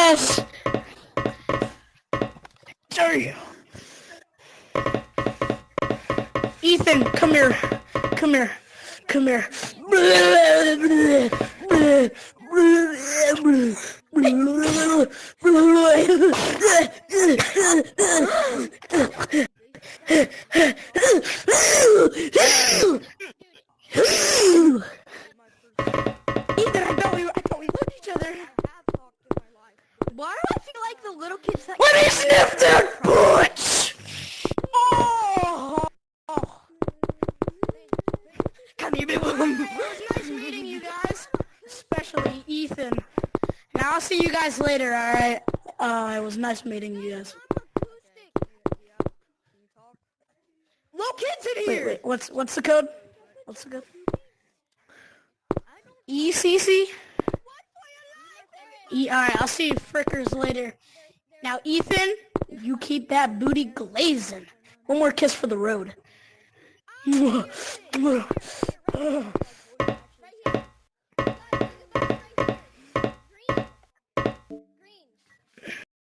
Yes! Sorry. Ethan, come here. Come here. Come here. Ethan, I thought we loved each other. Why do I feel like the little kids that Let me sniff that butch! Oh! Come here, big one. It was nice meeting you guys. Especially Ethan. Now I'll see you guys later, alright? It was nice meeting you guys. Little kids in here. Wait, what's the code? What's the code? ECC? Alright, I'll see you frickers later. Now, Ethan, you keep that booty glazing. One more kiss for the road.